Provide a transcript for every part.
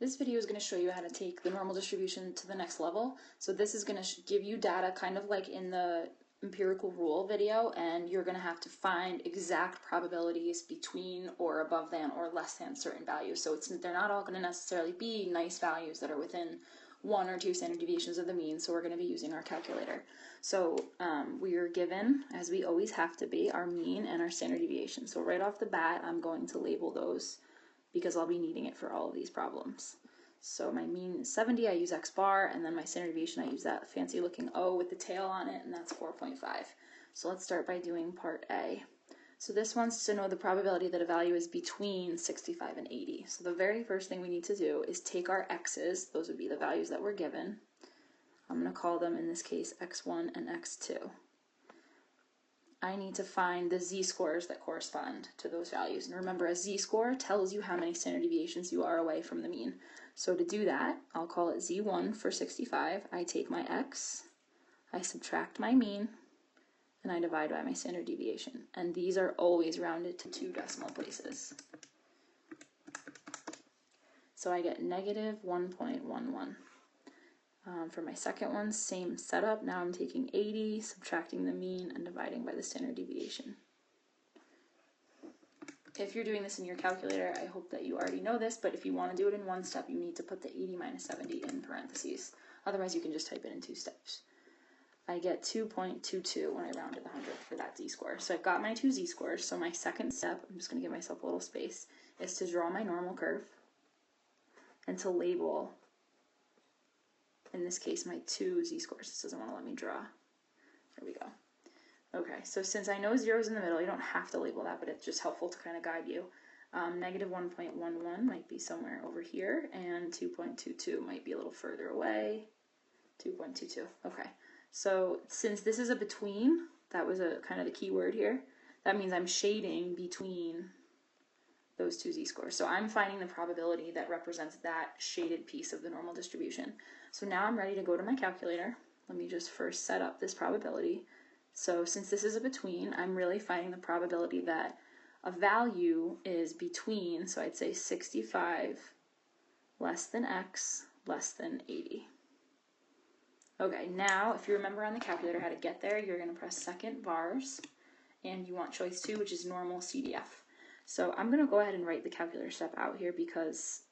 This video is going to show you how to take the normal distribution to the next level. So this is going to give you data kind of like in the empirical rule video, and you're going to have to find exact probabilities between or above than or less than certain values. So they're not all going to necessarily be nice values that are within 1 or 2 standard deviations of the mean, so we're going to be using our calculator. So we are given, as we always have to be, our mean and our standard deviation. So right off the bat, I'm going to label those because I'll be needing it for all of these problems. So my mean is 70, I use X bar, and then my standard deviation, I use that fancy looking O with the tail on it, and that's 4.5. So let's start by doing part A. So this wants to know the probability that a value is between 65 and 80. So the very first thing we need to do is take our X's, those would be the values that we're given. I'm going to call them, in this case, X1 and X2. I need to find the z-scores that correspond to those values. And remember, a z-score tells you how many standard deviations you are away from the mean. So to do that, I'll call it z1 for 65. I take my x, I subtract my mean, and I divide by my standard deviation. And these are always rounded to 2 decimal places. So I get negative 1.11. For my second one, same setup. Now I'm taking 80, subtracting the mean, and dividing by the standard deviation. If you're doing this in your calculator, I hope that you already know this, but if you want to do it in one step, you need to put the 80 minus 70 in parentheses. Otherwise, you can just type it in 2 steps. I get 2.22 when I round to the 100th for that z-score. So I've got my 2 z-scores, so my second step, I'm just going to give myself a little space, is to draw my normal curve and to label, in this case, my 2 z-scores. This doesn't want to let me draw. There we go. Okay, so since I know 0 is in the middle, you don't have to label that, but it's just helpful to kind of guide you. Negative 1.11 might be somewhere over here, and 2.22 might be a little further away. 2.22, okay. So since this is a between, that was a kind of the key word here, that means I'm shading between those 2 z-scores. So I'm finding the probability that represents that shaded piece of the normal distribution. So now I'm ready to go to my calculator. Let me just first set up this probability. So since this is a between, I'm really finding the probability that a value is between, so I'd say 65 less than X less than 80. Okay, now if you remember on the calculator how to get there, you're going to press second bars, and you want choice 2, which is normal CDF. So I'm going to go ahead and write the calculator step out here because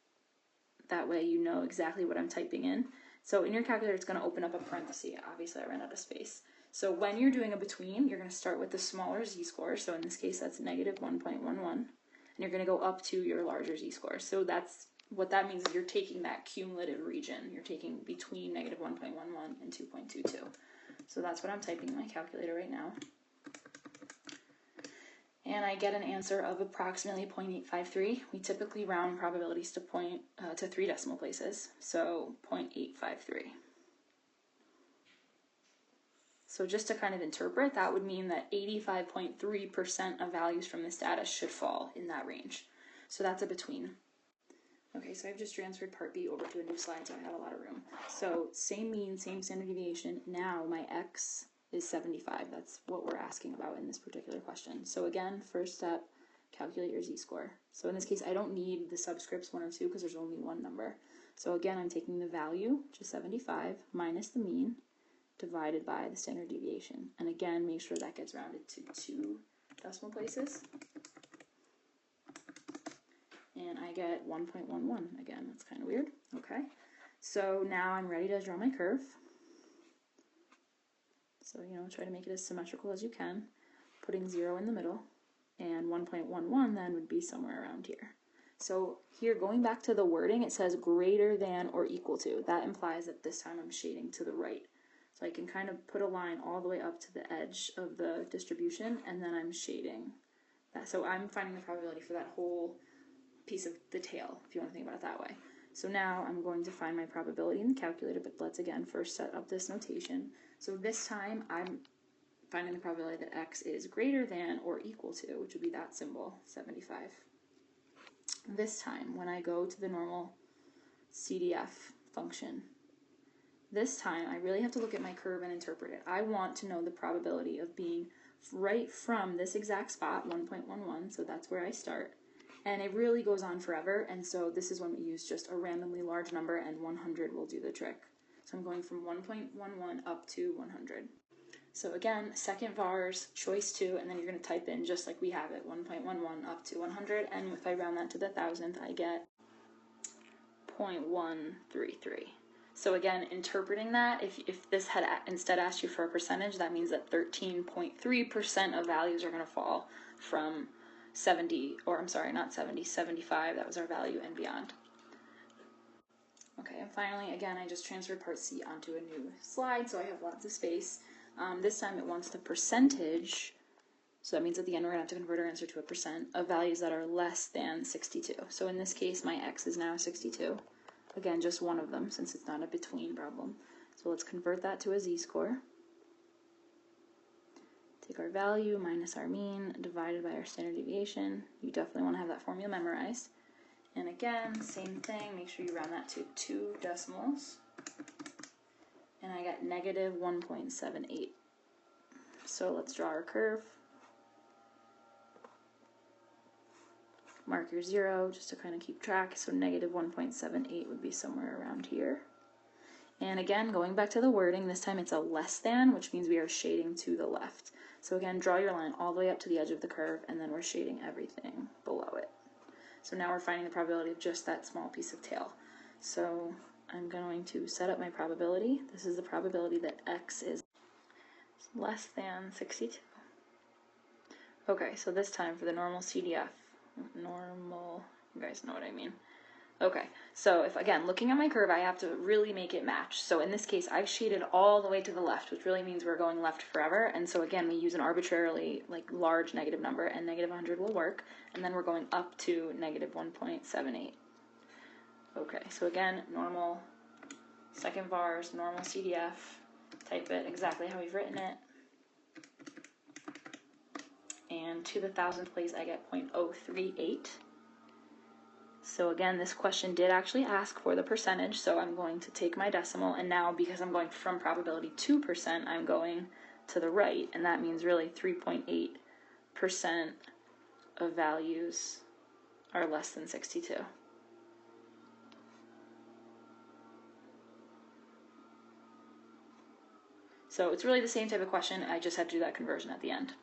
that way you know exactly what I'm typing in. So in your calculator, it's going to open up a parenthesis. Obviously, I ran out of space. So when you're doing a between, you're going to start with the smaller z-score. So in this case, that's negative 1.11. And you're going to go up to your larger z-score. So that's what that means is you're taking that cumulative region. You're taking between negative 1.11 and 2.22. So that's what I'm typing in my calculator right now. And I get an answer of approximately 0.853. We typically round probabilities to 3 decimal places, so 0.853. So just to kind of interpret, that would mean that 85.3% of values from this data should fall in that range. So that's a between. Okay, so I've just transferred part B over to a new slide, so I have a lot of room. So same mean, same standard deviation. Now my X is 75. That's what we're asking about in this particular question. So again, first step, calculate your z-score. So in this case, I don't need the subscripts 1 or 2 because there's only one number. So again, I'm taking the value, which is 75, minus the mean, divided by the standard deviation. And again, make sure that gets rounded to 2 decimal places. And I get 1.11. Again, that's kind of weird. Okay, so now I'm ready to draw my curve. So, try to make it as symmetrical as you can, putting 0 in the middle, and 1.11 then would be somewhere around here. So here, going back to the wording, it says greater than or equal to. That implies that this time I'm shading to the right. So I can kind of put a line all the way up to the edge of the distribution, and then I'm shading that. So I'm finding the probability for that whole piece of the tail, if you want to think about it that way. So now I'm going to find my probability in the calculator, but let's again first set up this notation. So this time I'm finding the probability that X is greater than or equal to, which would be that symbol, 75. This time, when I go to the normal CDF function, this time I really have to look at my curve and interpret it. I want to know the probability of being right from this exact spot, 1.11, so that's where I start, And it really goes on forever, and so this is when we use just a randomly large number, and 100 will do the trick. So I'm going from 1.11 up to 100. So again, second vars, choice 2, and then you're going to type in just like we have it, 1.11 up to 100, and if I round that to the thousandth, I get 0.133. So again, interpreting that, if this had instead asked you for a percentage, that means that 13.3% of values are going to fall from 70, or I'm sorry, not 70, 75, that was our value, and beyond. Okay, and finally, again, I just transferred part C onto a new slide, so I have lots of space. This time it wants the percentage, so that means at the end we're going to have to convert our answer to a percent of values that are less than 62. So in this case, my x is now 62. Again, just one of them, since it's not a between problem. So let's convert that to a z-score. Take our value minus our mean divided by our standard deviation. You definitely want to have that formula memorized. And again, same thing, make sure you round that to 2 decimals. And I got negative 1.78. So let's draw our curve. Mark your 0 just to kind of keep track. So negative 1.78 would be somewhere around here. And again, going back to the wording, this time it's a less than, which means we are shading to the left. So again, draw your line all the way up to the edge of the curve, and then we're shading everything below it. So now we're finding the probability of just that small piece of tail. So I'm going to set up my probability. This is the probability that x is less than 62. Okay, so this time for the normal CDF, you guys know what I mean. Okay, so if, again, looking at my curve, I have to really make it match. So in this case, I've shaded all the way to the left, which really means we're going left forever. And so again, we use an arbitrarily large negative number, and negative 100 will work. And then we're going up to negative 1.78. Okay, so again, normal, second vars, normal CDF, type it exactly how we've written it. And to the thousandth place, I get 0.038. So again, this question did actually ask for the percentage, so I'm going to take my decimal, and now because I'm going from probability to percent, I'm going to the right, and that means really 3.8% of values are less than 62. So it's really the same type of question, I just had to do that conversion at the end.